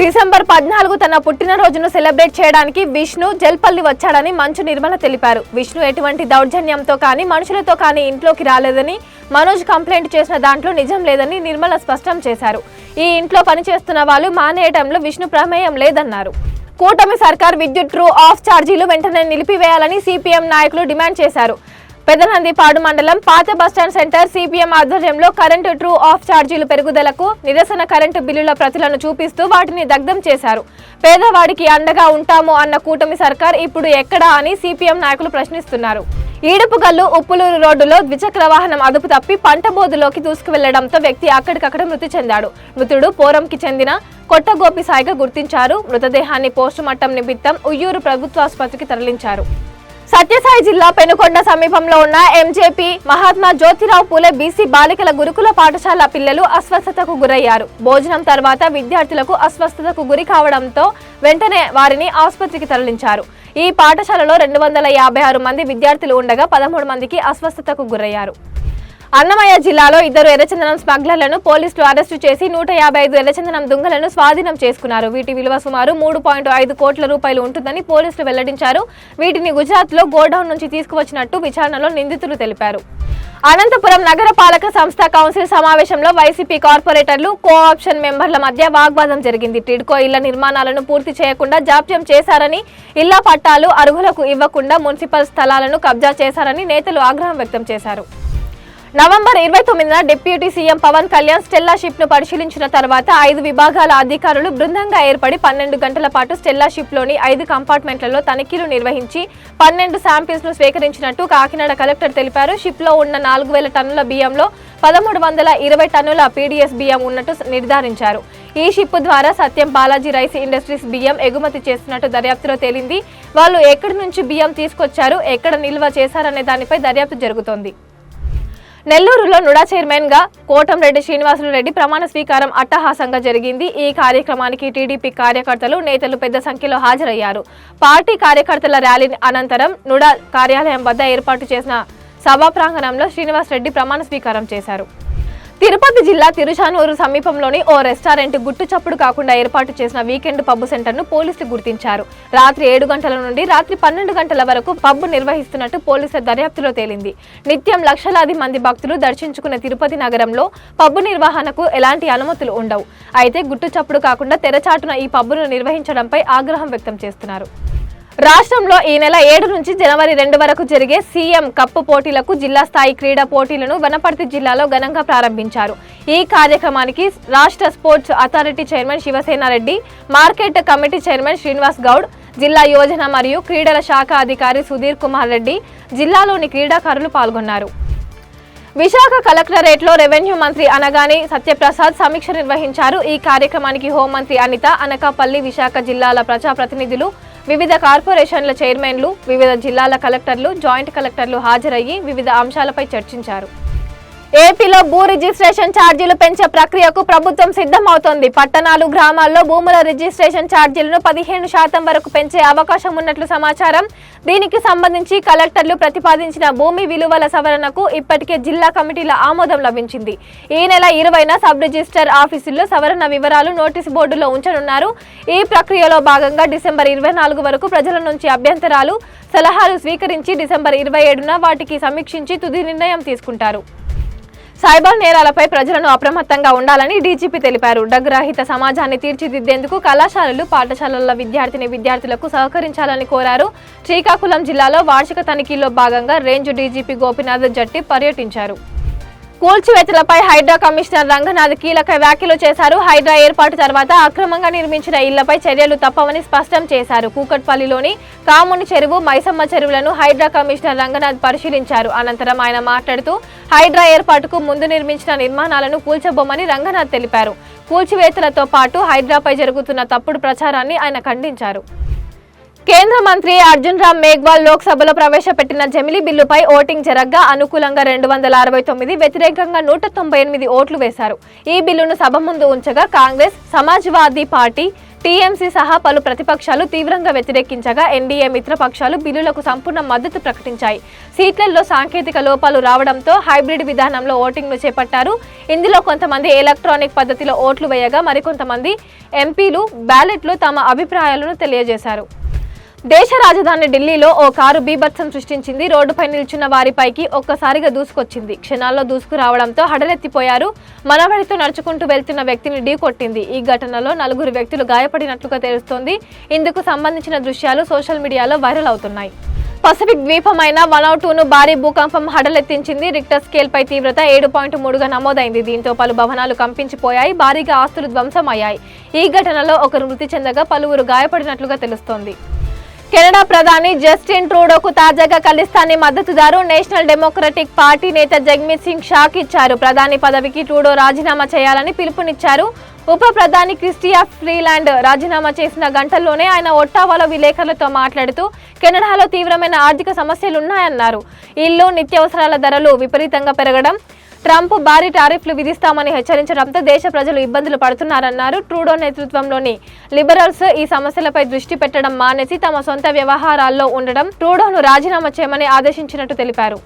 December 14 తన పుట్టినరోజును celebrate చేయడానికి విష్ణు జల్పల్లి వచ్చాడని మంచు నిర్మల తెలిపారు. విష్ణు ఎటువంటి దౌర్జన్యంతో కానీ మనుషులతో కానీ ఇంట్లోకి రాలేదని, మనోజ్ కంప్లైంట్ చేసిన దాంట్లో నిజం లేదని నిర్మల స్పష్టం చేశారు. ఈ ఇంట్లో పనిచేస్తున్న వాళ్ళు మానేయడంలో విష్ణు ప్రమేయం లేదన్నారు. కూటమి సర్కార్ విద్యుత్ ట్రూ ఆఫ్ ఛార్జీలు వెంటనే నిలిపివేయాలని సిపిఎం నాయకులు డిమాండ్ చేశారు. పెదనందిపాడు మండలం పాత బస్టాండ్ సెంటర్ సిపిఎం ఆధ్వర్యంలో కరెంటు ట్రూ ఆఫ్ ఛార్జీలు పెరుగుదలకు నిరసన కరెంటు బిల్లుల ప్రతులను చూపిస్తూ వాటిని దగ్ధం చేశారు. పేదవాడికి అండగా ఉంటాము అన్న కూటమి సర్కార్ ఇప్పుడు ఎక్కడా అని సిపిఎం నాయకులు ప్రశ్నిస్తున్నారు. ఈడుపుగల్లు ఉప్పులూరు రోడ్డులో ద్విచక్ర వాహనం అదుపు తప్పి పంట బోధులోకి దూసుకువెళ్లడంతో వ్యక్తి అక్కడికక్కడ మృతి చెందాడు. మృతుడు పోరంకి చెందిన కొట్టగోపి సాయిగా గుర్తించారు. మృతదేహాన్ని పోస్టుమార్టం నిమిత్తం ఉయ్యూరు ప్రభుత్వాసుపత్రికి తరలించారు. సత్యసాయి జిల్లా పెనుకొండ సమీపంలో ఉన్న ఎంజేపీ మహాత్మా జ్యోతిరావు పూలే బీసీ బాలికల గురుకుల పాఠశాల పిల్లలు అస్వస్థతకు గురయ్యారు. భోజనం తర్వాత విద్యార్థులకు అస్వస్థతకు గురి కావడంతో వెంటనే వారిని ఆసుపత్రికి తరలించారు. ఈ పాఠశాలలో 256 మంది విద్యార్థులు ఉండగా 13 మందికి అస్వస్థతకు గురయ్యారు. అన్నమయ్య జిల్లాలో 2 ఎర్రచందనం స్మగ్లర్లను పోలీసులు అరెస్టు చేసి 155 ఎర్రచందనం దుంగలను స్వాధీనం చేసుకున్నారు. వీటి విలువ సుమారు 3.5 కోట్ల రూపాయలు ఉంటుందని పోలీసులు వెల్లడించారు. వీటిని గుజరాత్లో గోడౌన్ నుంచి తీసుకువచ్చినట్టు విచారణలో నిందితులు తెలిపారు. అనంతపురం నగర పాలక సంస్థ కౌన్సిల్ సమావేశంలో వైసీపీ కార్పొరేటర్లు, కోఆప్షన్ మెంబర్ల మధ్య వాగ్వాదం జరిగింది. టిడ్కో ఇళ్ల నిర్మాణాలను పూర్తి చేయకుండా జాప్యం చేశారని, ఇళ్ల పట్టాలు అర్హులకు ఇవ్వకుండా మున్సిపల్ స్థలాలను కబ్జా చేశారని నేతలు ఆగ్రహం వ్యక్తం చేశారు. నవంబర్ 29న deputy CM Pawan Kalyan Stella ship ను పరిశీలించిన తర్వాత 5 విభాగాల అధికారులు బృందంగా ఏర్పడి 12 గంటల పాటు స్టెల్లా షిప్ లోని 5 కంపార్ట్మెంట్లలో తనిఖీలు నిర్వహించి 12 శాంపిల్స్ ను స్వీకరించినట్టు కాకినాడ కలెక్టర్ తెలిపారు. షిప్ లో ఉన్న 4000 టన్నుల బియ్యంలో 1320 టన్నుల పీడీఎస్ బియ్యం ఉన్నట్టు నిర్ధారించారు. ఈ షిప్ ద్వారా సత్యం బాలాజీ రైస్ ఇండస్ట్రీస్ బియ్యం ఎగుమతి చేస్తున్నట్టు దర్యాప్తులో తేలింది. వాళ్ళు ఎక్కడి నుంచి బియ్యం తీసుకొచ్చారు, ఎక్కడ నిల్వ చేశారనే దానిపై దర్యాప్తు జరుగుతోంది. నెల్లూరులో నుడా చైర్మన్ గా కోటంరెడ్డి శ్రీనివాసులు రెడ్డి ప్రమాణ స్వీకారం అట్టహాసంగా జరిగింది. ఈ కార్యక్రమానికి టీడీపీ కార్యకర్తలు, నేతలు పెద్ద సంఖ్యలో హాజరయ్యారు. పార్టీ కార్యకర్తల ర్యాలీ అనంతరం నుడా కార్యాలయం వద్ద ఏర్పాటు చేసిన సభా ప్రాంగణంలో శ్రీనివాస్ రెడ్డి ప్రమాణ స్వీకారం చేశారు. తిరుపతి జిల్లా తిరుచానూరు సమీపంలోని ఓ రెస్టారెంట్ గుట్టు చప్పుడు కాకుండా ఏర్పాటు చేసిన వీకెండ్ పబ్ సెంటర్ ను పోలీసులు గుర్తించారు. రాత్రి 7 గంటల నుండి రాత్రి 12 గంటల వరకు పబ్ నిర్వహిస్తున్నట్టు పోలీసుల దర్యాప్తులో తేలింది. నిత్యం లక్షలాది మంది భక్తులు దర్శించుకునే తిరుపతి నగరంలో పబ్ నిర్వహణకు ఎలాంటి అనుమతులు ఉండవు. అయితే గుట్టు చప్పుడు కాకుండా తెరచాటున ఈ పబ్బును నిర్వహించడంపై ఆగ్రహం వ్యక్తం చేస్తున్నారు. రాష్ట్రంలో ఈ నెల 7 నుంచి జనవరి 2 వరకు జరిగే సీఎం కప్ పోటీలకు జిల్లా స్థాయి క్రీడా పోటీలను వనపర్తి జిల్లాలో ఘనంగా ప్రారంభించారు. ఈ కార్యక్రమానికి రాష్ట్ర sports authority chairman Shiva Sena Reddy, market committee chairman Srinivas Goud, జిల్లా యోజన మరియు క్రీడల శాఖ అధికారి సుధీర్ కుమార్ రెడ్డి, జిల్లాలోని క్రీడాకారులు పాల్గొన్నారు. విశాఖ కలెక్టరేట్లో రెవెన్యూ మంత్రి అనగాని సత్యప్రసాద్ సమీక్ష నిర్వహించారు. ఈ కార్యక్రమానికి హోంమంత్రి అనిత, అనకాపల్లి, విశాఖ జిల్లాల ప్రజాప్రతినిధులు, వివిధ కార్పొరేషన్ల చైర్మన్లు, వివిధ జిల్లాల కలెక్టర్లు, జాయింట్ కలెక్టర్లు హాజరయ్యి వివిధ అంశాలపై చర్చించారు. ఏపీలో భూ రిజిస్ట్రేషన్ ఛార్జీలు పెంచే ప్రక్రియకు ప్రభుత్వం సిద్ధమవుతోంది. పట్టణాలు, గ్రామాల్లో భూముల రిజిస్ట్రేషన్ ఛార్జీలను 15% వరకు పెంచే అవకాశం ఉన్నట్లు సమాచారం. దీనికి సంబంధించి కలెక్టర్లు ప్రతిపాదించిన భూమి విలువల సవరణకు ఇప్పటికే జిల్లా కమిటీల ఆమోదం లభించింది. ఈ నెల 20న సబ్ రిజిస్టర్ ఆఫీసుల్లో సవరణ వివరాలు నోటీసు బోర్డులో ఉంచనున్నారు. ఈ ప్రక్రియలో భాగంగా డిసెంబర్ 24 వరకు ప్రజల నుంచి అభ్యంతరాలు, సలహాలు స్వీకరించి డిసెంబర్ 27న వాటికి సమీక్షించి తుది నిర్ణయం తీసుకుంటారు. సైబర్ నేరాలపై ప్రజలను అప్రమత్తంగా ఉండాలని డీజీపీ తెలిపారు. డ్రగ్ రహిత సమాజాన్ని తీర్చిదిద్దేందుకు కళాశాలలు, పాఠశాలల విద్యార్థులకు సహకరించాలని కోరారు. శ్రీకాకుళం జిల్లాలో వార్షిక తనిఖీల్లో భాగంగా రేంజ్ డీజీపీ గోపీనాథ్ జట్టి పర్యటించారు. కూల్చివేతలపై హైడ్రా కమిషనర్ రంగనాథ్ కీలక వ్యాఖ్యలు చేశారు. హైడ్రా ఏర్పాటు తర్వాత అక్రమంగా నిర్మించిన ఇళ్లపై చర్యలు తప్పవని స్పష్టం చేశారు. కూకట్పల్లిలోని కాముని చెరువు, మైసమ్మ చెరువులను హైడ్రా కమిషనర్ రంగనాథ్ పరిశీలించారు. అనంతరం ఆయన మాట్లాడుతూ హైడ్రా ఏర్పాటుకు ముందు నిర్మించిన నిర్మాణాలను కూల్చబోమని రంగనాథ్ తెలిపారు. కూల్చివేతలతో పాటు హైడ్రాపై జరుగుతున్న తప్పుడు ప్రచారాన్ని ఆయన ఖండించారు. కేంద్ర మంత్రి అర్జున్ రామ్ మేఘ్వాల్ లోక్సభలో ప్రవేశపెట్టిన జమిలీ బిల్లుపై ఓటింగ్ జరగ్గా అనుకూలంగా 269, వ్యతిరేకంగా 198 ఓట్లు వేశారు. ఈ బిల్లును సభ ముందు ఉంచగా కాంగ్రెస్, సమాజ్వాదీ పార్టీ, టీఎంసీ సహా పలు ప్రతిపక్షాలు తీవ్రంగా వ్యతిరేకించగా ఎన్డీఏ మిత్రపక్షాలు బిల్లులకు సంపూర్ణ మద్దతు ప్రకటించాయి. సీట్లలో సాంకేతిక లోపాలు రావడంతో హైబ్రిడ్ విధానంలో ఓటింగ్ను చేపట్టారు. ఇందులో కొంతమంది ఎలక్ట్రానిక్ పద్ధతిలో ఓట్లు వేయగా మరికొంతమంది ఎంపీలు బ్యాలెట్లో తమ అభిప్రాయాలను తెలియజేశారు. దేశ రాజధాని ఢిల్లీలో ఓ కారు బీభత్సం సృష్టించింది. రోడ్డుపై నిల్చున్న వారిపైకి ఒక్కసారిగా దూసుకొచ్చింది. క్షణాల్లో దూసుకురావడంతో హడలెత్తిపోయారు. మనవడితో నడుచుకుంటూ వెళ్తున్న వ్యక్తిని ఢీకొట్టింది. ఈ ఘటనలో 4 వ్యక్తులు గాయపడినట్లుగా తెలుస్తోంది. ఇందుకు సంబంధించిన దృశ్యాలు సోషల్ మీడియాలో వైరల్ అవుతున్నాయి. పసిఫిక్ ద్వీపమైన వనౌటును భారీ భూకంపం హడలెత్తించింది. రిక్టర్ స్కేల్ పై తీవ్రత 7.3గా నమోదైంది. దీంతో పలు భవనాలు కంపించిపోయాయి. భారీగా ఆస్తులు ధ్వంసమయ్యాయి. ఈ ఘటనలో ఒకరు మృతి చెందగా పలువురు గాయపడినట్లుగా తెలుస్తోంది. కెనడా ప్రధాని జస్టిన్ ట్రూడోకు తాజాగా ఖలిస్తానీ మద్దతుదారు నేషనల్ డెమోక్రటిక్ పార్టీ నేత జగ్మీత్ సింగ్ షాక్ ఇచ్చారు. ప్రధాని పదవికి ట్రూడో రాజీనామా చేయాలని పిలుపునిచ్చారు. ఉప ప్రధాని క్రిస్టియా ఫ్రీలాండ్ రాజీనామా చేసిన గంటల్లోనే ఆయన ఒట్టావాలో విలేకరులతో మాట్లాడుతూ కెనడాలో తీవ్రమైన ఆర్థిక సమస్యలున్నాయన్నారు. ఇల్లు, నిత్యావసరాల ధరలు విపరీతంగా పెరగడం, ట్రంప్ భారీ టారిఫ్లు విధిస్తామని హెచ్చరించడంతో దేశ ప్రజలు ఇబ్బందులు పడుతున్నారన్నారు. ట్రూడో నేతృత్వంలోని లిబరల్స్ ఈ సమస్యలపై దృష్టి పెట్టడం మానేసి తమ సొంత వ్యవహారాల్లో ఉండడం, ట్రూడోను రాజీనామా చేయమని ఆదేశించినట్టు తెలిపారు.